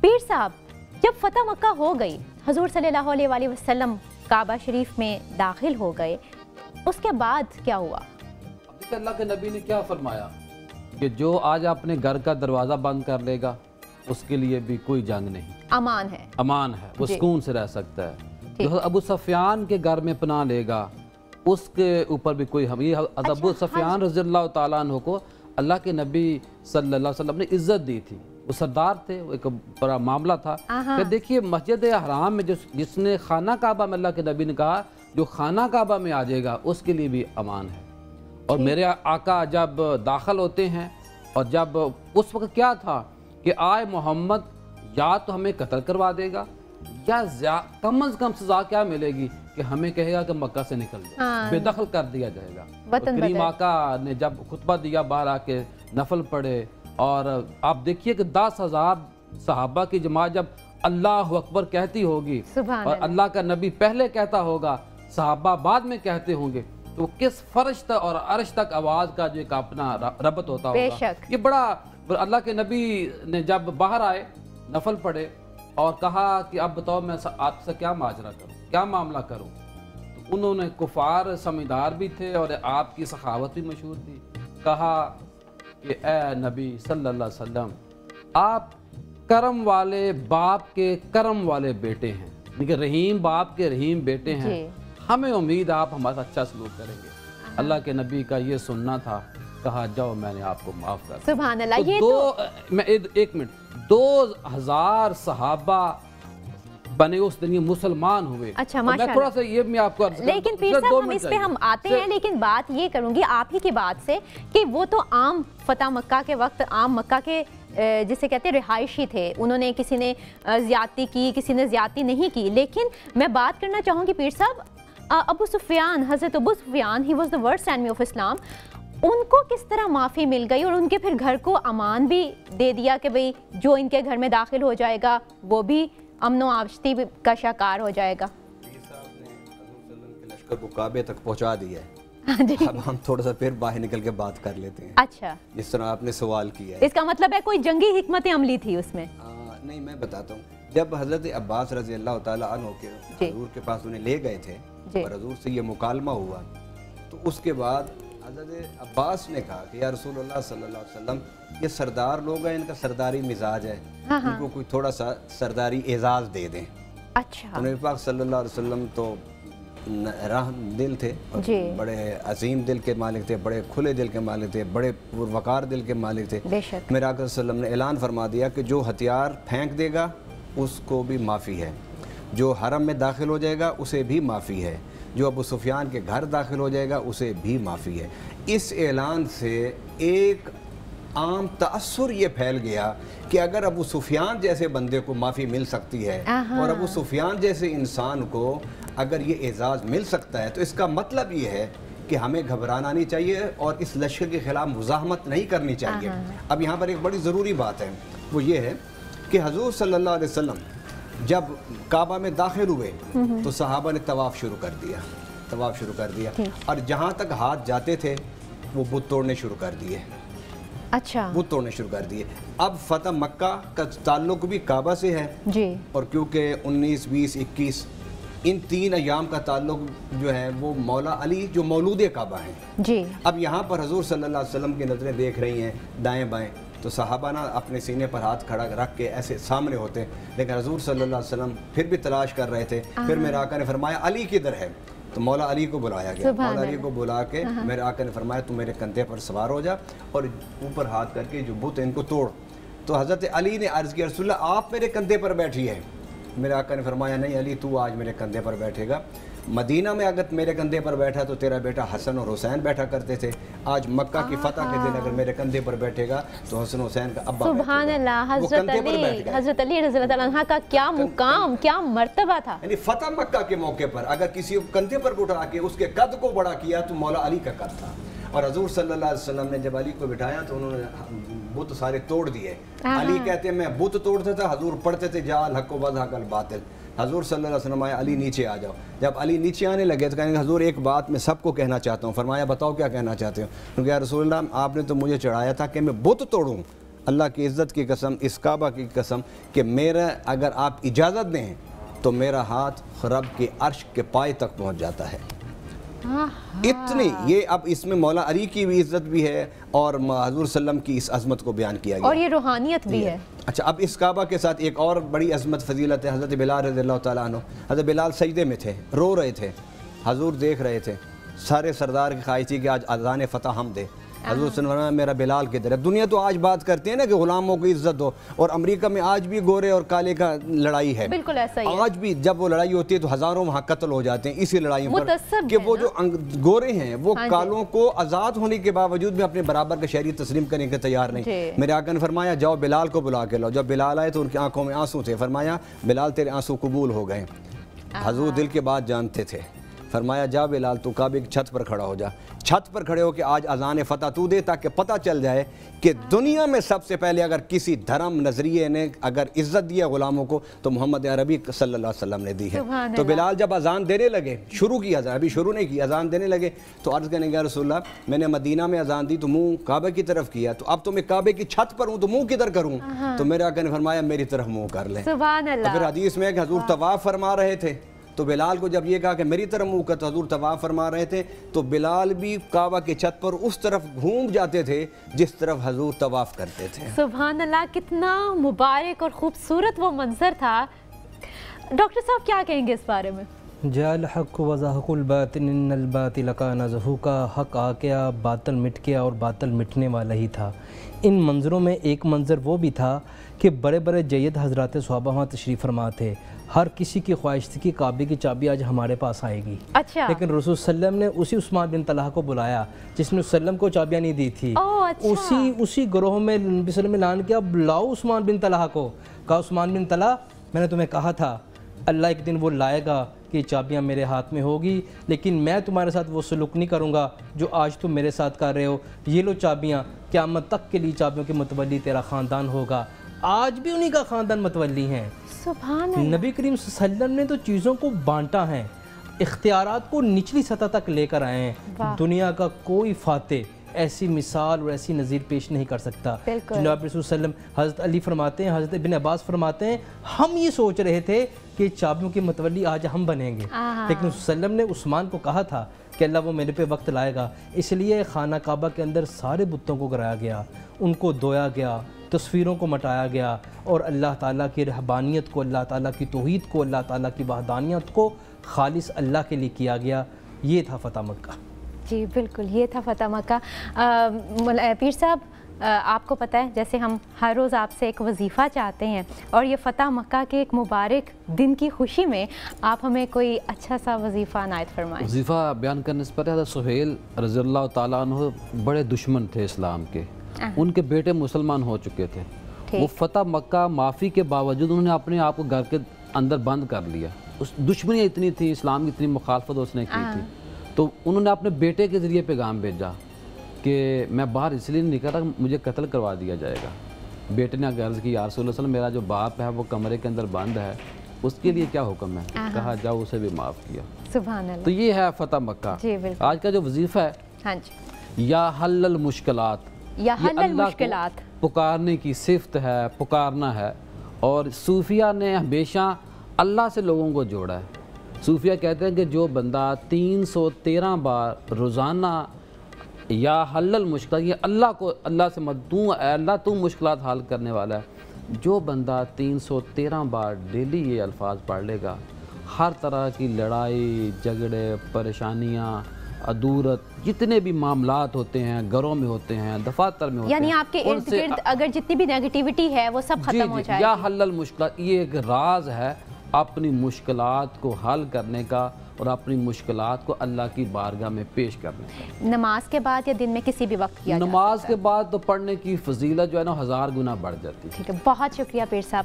پیر صاحب جب فتح مکہ ہو گئی، حضور صلی اللہ علیہ وسلم کعبہ شریف میں داخل ہو گئے، اس کے بعد کیا ہوا؟ اللہ کے نبی نے کیا فرمایا کہ جو آج اپنے گھر کا دروازہ بند کر لے گا اس کے لیے بھی کوئی جنگ نہیں، امان ہے، وہ سکون سے رہ سکتا ہے۔ جو ابو سفیان کے گھر میں پناہ لے گا اس کے اوپر بھی کوئی ہم، یہ ابو سفیان رضی اللہ تعالیٰ عنہ کو اللہ کے نبی صلی اللہ علیہ وسلم نے عزت دی تھی، وہ سردار تھے، وہ ایک بڑا معاملہ تھا کہ دیکھیے مسجد حرام میں جس نے خانہ کعبہ میں اللہ کے نبی نے کہا جو خانہ کعبہ میں آ جائے گا اس کے لیے بھی امان ہے۔ اور میرے آقا جب داخل ہوتے ہیں اور جب اس وقت کیا تھا کہ آئے محمد یا تو ہمیں قتل کروا دے گا یا کم از کم سزا کیا ملے گی کہ ہمیں کہے گا کہ مکہ سے نکل جائے، بے دخل کر دیا جائے گا۔ کریم آقا نے جب خطبہ دیا باہر آ کے نفل پڑھے، اور آپ دیکھیے کہ 10,000 صحابہ کی جماعت جب اللہ اکبر کہتی ہوگی اور اللہ کا نبی پہلے کہتا ہوگا، صحابہ بعد میں کہتے ہوں گے، تو کس فرش تک اور عرش تک آواز کا جو ایک اپنا ربط ہوتا ہوگا۔ یہ بڑا اللہ کے نبی نے جب باہر آئے نفل پڑھے اور کہا کہ اب بتاؤ میں آپ سے کیا ماجرا کروں، کیا معاملہ کروں، تو انہوں نے کفار سمجھدار بھی تھے اور آپ کی سخاوت بھی مشہور تھی، کہا کہ اے نبی صلی اللہ علیہ وسلم آپ کرم والے باپ کے کرم والے بیٹے ہیں، لیکن رحیم باپ کے رحیم بیٹے ہیں، ہمیں امید آپ ہمارا اچھا سلوک کریں گے۔ اللہ کے نبی کا یہ سننا تھا، کہا جاؤ میں نے آپ کو معاف کر دیا۔ سبحان اللہ۔ یہ میں ایک منٹ 2,000 صحابہ بنے اس دن یہ مسلمان ہوئے۔ اچھا میں تھوڑا سا یہ میں آپ کو لیکن پیر صاحب ہم اس پہ ہم آتے ہیں، لیکن بات یہ کروں گی آپ ہی کی بات سے کہ وہ تو عام فتح مکہ کے وقت عام مکہ کے جسے کہتے ہیں رہائشی تھے، انہوں نے کسی نے زیادتی کی، کسی نے زیادتی نہیں کی، لیکن میں بات کرنا چاہوں گی پیر صاحب ابو سفیان، حضرت Abu Sufyan he was the worst enemy of Islam، ان کو کس طرح معافی مل گئی اور ان کے پھر گھر کو امان بھی دے دیا کہ بھئی جو ان کے گھر میں داخل ہو جائے گا وہ بھی امن و آشتی کا شکار ہو جائے گا؟ پیر صاحب نے حضور صلی اللہ علیہ وسلم کے لشکر کو کعبے تک پہنچا دیا ہے۔ اب ہم تھوڑا سا پھر باہر نکل کے بات کر لیتے ہیں۔ اچھا، جس طرح آپ نے سوال کیا ہے، اس کا مطلب ہے کوئی جنگی حکمت عملی تھی اس میں؟ نہیں، میں بتاتا ہوں۔ جب حضرت عباس رضی اللہ تعالیٰ عنہ کے حضور کے پاس انہیں لے گئے تھے اور حضور سے یہ مکالمہ ہوا، تو اس کے بعد حضرت عباس نے کہا کہ یا رسول اللہ صلی اللہ علیہ وسلم یہ سردار لوگ ہیں، ان کا سرداری مزاج ہے، ان کو کوئی تھوڑا سا سرداری اعزاز دے دیں۔ اچھا، نبی پاک صلی اللہ علیہ وسلم تو رحم دل تھے، بڑے عظیم دل کے مالک تھے، بڑے کھلے دل کے مالک تھے، بڑے پروقار دل کے مالک تھے۔ میرے آقا صلی اللہ علیہ وسلم نے اعلان فرما دیا کہ جو ہتھیار پھینک دے گا اس کو بھی معافی ہے، جو حرم میں داخل ہو جائے گا اسے بھی معافی ہے، جو ابو سفیان کے گھر داخل ہو جائے گا اسے بھی معافی ہے۔ اس اعلان سے ایک عام تأثر یہ پھیل گیا کہ اگر ابو سفیان جیسے بندے کو معافی مل سکتی ہے اور ابو سفیان جیسے انسان کو اگر یہ اعزاز مل سکتا ہے تو اس کا مطلب یہ ہے کہ ہمیں گھبرانا نہیں چاہیے اور اس لشکر کے خلاف مزاحمت نہیں کرنی چاہیے۔ اب یہاں پر ایک بڑی ضروری بات ہے، وہ یہ ہے کہ حضور صلی اللہ علیہ وسلم جب کعبہ میں داخل ہوئے تو صحابہ نے طواف شروع کر دیا اور جہاں تک ہاتھ جاتے تھے وہ بت توڑنے شروع کر دیے۔ اچھا، بت توڑنے شروع کر دیے۔ اب فتح مکہ کا تعلق بھی کعبہ سے ہے اور کیونکہ 19، 20، 21 ان 3 ایام کا تعلق جو ہے وہ مولا علی جو مولود کعبہ ہیں۔ اب یہاں پر حضور صلی اللہ علیہ وسلم کی نظریں دیکھ رہی ہیں دائیں بائیں، تو صحابہ نا اپنے سینے پر ہاتھ کھڑا رکھ کے ایسے سامنے ہوتے، لیکن حضور صلی اللہ علیہ وسلم پھر بھی تلاش کر رہے تھے۔ پھر میرے آقا نے فرمایا علی کدھر ہے؟ تو مولا علی کو بلایا گیا۔ مولا علی کو بلا کے میرے آقا نے فرمایا تو میرے کندھے پر سوار ہو جا اور اوپر ہاتھ کر کے جو بت ان کو توڑ۔ تو حضرت علی نے عرض کیا رسول اللہ آپ میرے کندھے پر بیٹھی ہے۔ میرے آقا نے فرمایا نہیں علی تو آج میرے کندھے پر بیٹھے گا، مدینہ میں اگر میرے کندھے پر بیٹھا تو تیرا بیٹا حسن اور حسین بیٹھا کرتے تھے، آج مکہ کی فتح کے دن اگر میرے کندھے پر بیٹھے گا تو حسن حسین کا ابا سبحان اللہ۔ حضرت علی رضی اللہ عنہ کا کیا مقام، کیا مرتبہ تھا، یعنی فتح مکہ کے موقع پر اگر کسی کو کندھے پر اٹھا کے اس کے قد کو بڑا کیا تو مولا علی کا قد تھا۔ اور حضور صلی اللہ علیہ وسلم نے جب علی کو بٹھایا تو انہوں نے بت سارے توڑ دیے۔ علی کہتے ہیں میں بت توڑتا تھا، حضور پڑھتے تھے جا الحق وضحق الباطل۔ حضور صلی اللہ علیہ وسلم آیا علی نیچے آ جاؤ۔ جب علی نیچے آنے لگے تو کہیں گے حضور ایک بات میں سب کو کہنا چاہتا ہوں۔ فرمایا بتاؤ کیا کہنا چاہتے ہو؟ کیونکہ یا رسول اللہ آپ نے تو مجھے چڑھایا تھا کہ میں بت توڑوں، اللہ کی عزت کی قسم، اس کعبہ کی قسم کہ میرا اگر آپ اجازت دیں تو میرا ہاتھ رب کے عرش کے پائے تک پہنچ جاتا ہے. اتنی یہ اب اس میں مولا علی کی بھی عزت بھی ہے اور حضور صلی اللہ علیہ وسلم کی اس عظمت کو بیان کیا گیا اور یہ روحانیت بھی ہے. اچھا اب اس کعبہ کے ساتھ ایک اور بڑی عظمت فضیلت ہے. حضرت بلال رضی اللہ تعالیٰ عنہ، حضرت بلال سجدے میں تھے، رو رہے تھے، حضور دیکھ رہے تھے. سارے سردار کی خواہش تھی کہ آج اذان فتح ہم دے. حضور صلی اللہ علیہ وسلم میرا بلال کدھر ہے. دنیا تو آج بات کرتی ہے نا کہ غلاموں کی عزت ہو، اور امریکہ میں آج بھی گورے اور کالے کا لڑائی ہے. بالکل ایسا ہی ہے. آج بھی جب وہ لڑائی ہوتی ہے تو ہزاروں وہاں قتل ہو جاتے ہیں اسی لڑائیوں پر کہ وہ جو گورے ہیں وہ کالوں کو آزاد ہونے کے باوجود میں اپنے برابر کا شہری تسلیم کرنے کے تیار نہیں. میرے آقا نے فرمایا جاؤ بلال کو بلا کے لاؤ. جب بلال آئے تو ان کی آنکھوں میں آنسو تھے. فرمایا بلال تیرے آنسو قبول ہو گئے. حضور دل کے بات جانتے تھے. فرمایا جا بلال تو کعبے کی چھت پر کھڑا ہو جا. چھت پر کھڑے ہو کہ آج اذان فتح تو دے تاکہ پتہ چل جائے کہ دنیا میں سب سے پہلے اگر کسی دھرم نظریے نے اگر عزت دیا غلاموں کو تو محمد عربی صلی اللہ علیہ وسلم نے دی ہے. تو بلال جب اذان دینے لگے، شروع کی اذان، ابھی شروع نہیں کی، اذان دینے لگے تو عرض کرنے گیا رسول اللہ میں نے مدینہ میں اذان دی تو منہ کعبے کی طرف کیا، تو اب تو میں کعبے کی چھت پر ہوں تو منہ کدھر کروں؟ تو میرے آقا نے فرمایا میری طرف منہ کر لیں. سبحان اللہ. پھر حدیث میں ہے کہ حضور طواف فرما رہے تھے تو بلال کو جب یہ کہا کہ میری طرف منہ کر، تو حضور طواف فرما رہے تھے تو بلال بھی کعبہ کی چھت پر اس طرف گھوم جاتے تھے جس طرف حضور طواف کرتے تھے. سبحان اللہ، کتنا مبارک اور خوبصورت وہ منظر تھا. ڈاکٹر صاحب کیا کہیں گے اس بارے میں؟ جاء الحق وزهق الباطل ان الباطل کان زہوقا. حق آ گیا، باطل مٹ گیا اور باطل مٹنے والا ہی تھا. ان منظروں میں ایک منظر وہ بھی تھا کہ بڑے بڑے جید حضرات صحابہ وہاں تشریف فرما تھے. ہر کسی کی خواہش تھی کہ کعبے کی چابی آج ہمارے پاس آئے گی. اچھا. لیکن رسول صلی اللہ علیہ وسلم نے اسی عثمان بن طلحہ کو بلایا جس نے وسلم کو چابیاں نہیں دی تھی. اسی گروہ میں نبی صلی اللہ علیہ وسلم نے اعلان کیا بلاؤ عثمان بن طلحہ کو. کہا عثمان بن طلحہ میں نے تمہیں کہا تھا اللہ ایک دن وہ لائے گا کہ چابیاں میرے ہاتھ میں ہوگی، لیکن میں تمہارے ساتھ وہ سلوک نہیں کروں گا جو آج تم میرے ساتھ کر رہے ہو. یہ لو چابیاں، قیامت تک کے لیے چابیوں کے متولی تیرا خاندان ہوگا. آج بھی انہی کا خاندان متولی ہیں. سبحان اللہ. نبی کریم صلی اللہ علیہ وسلم نے تو چیزوں کو بانٹا ہے، اختیارات کو نچلی سطح تک لے کر آئے ہیں. دنیا کا کوئی فاتح ایسی مثال اور ایسی نظیر پیش نہیں کر سکتا. جناب رسول صلی اللہ علیہ وسلم حضرت علی فرماتے ہیں، حضرت ابن عباس فرماتے ہیں ہم یہ سوچ رہے تھے کہ چابیوں کے متولی آج ہم بنیں گے، لیکن رسول صلی اللہ علیہ وسلم نے عثمان کو کہا تھا کہ اللہ وہ میرے پہ وقت لائے گا. اس لیے خانہ کعبہ کے اندر سارے بتوں کو گرایا گیا، ان کو دھویا گیا، تصویروں کو مٹایا گیا اور اللہ تعالیٰ کی رہبانیت کو، اللہ تعالیٰ کی توحید کو، اللہ تعالیٰ کی وحدانیت کو خالص اللہ کے لیے کیا گیا. یہ تھا فتح مکہ. جی بالکل، یہ تھا فتح مکہ. پیر صاحب آپ کو پتہ ہے جیسے ہم ہر روز آپ سے ایک وظیفہ چاہتے ہیں اور یہ فتح مکہ کے ایک مبارک دن کی خوشی میں آپ ہمیں کوئی اچھا سا وظیفہ عنایت فرمائیں. وظیفہ بیان کرنے سے پہلے حضرت سہیل رضی اللہ تعالیٰ عنہ بڑے دشمن تھے اسلام کے. ان کے بیٹے مسلمان ہو چکے تھے. وہ فتح مکہ معافی کے باوجود انہوں نے اپنے آپ کو گھر کے اندر بند کر لیا. اس دشمنی اتنی تھی، اسلام کی اتنی مخالفت اس نے کی تھی، تو انہوں نے اپنے بیٹے کے ذریعے پیغام بھیجا کہ میں باہر اس لیے نہیں نکل رہا، مجھے قتل کروا دیا جائے گا. بیٹے نے عرض کی یا رسول اللہ صلی اللہ علیہ وسلم میرا جو باپ ہے وہ کمرے کے اندر بند ہے، اس کے لیے کیا حکم ہے؟ کہا جاؤ اسے بھی معاف کیا. سبحان اللہ. تو یہ ہے فتح مکہ. آج کا جو وظیفہ ہے یا حل المشکلات، یا حل المشکلات پکارنے کی صفت ہے، پکارنا ہے. اور صوفیہ نے ہمیشہ اللہ سے لوگوں کو جوڑا ہے. صوفیہ کہتے ہیں کہ جو بندہ 313 بار روزانہ یا حل المشکلات، یہ اللہ سے اللہ تو مشکلات حل کرنے والا ہے، جو بندہ 313 بار ڈیلی یہ الفاظ پڑھ لے گا، ہر طرح کی لڑائی جھگڑے پریشانیاں عدورت جتنے بھی معاملات ہوتے ہیں گھروں میں ہوتے ہیں دفاتر میں ہوتے ہیں، یعنی آپ کے ارد گرد اگر جتنی بھی نیگیٹیوٹی ہے وہ سب ختم ہو جائے. یا حل المشکلات، یہ ایک راز ہے اپنی مشکلات کو حل کرنے کا اور اپنی مشکلات کو اللہ کی بارگاہ میں پیش کرنے کا. نماز کے بعد یا دن میں کسی بھی وقت کیا جا سکتا ہے؟ نماز کے بعد تو پڑھنے کی فضیلت جو ہے نا 1000 گنا بڑھ جاتی ہے. ٹھیک ہے، بہت شکریہ پیر صاحب.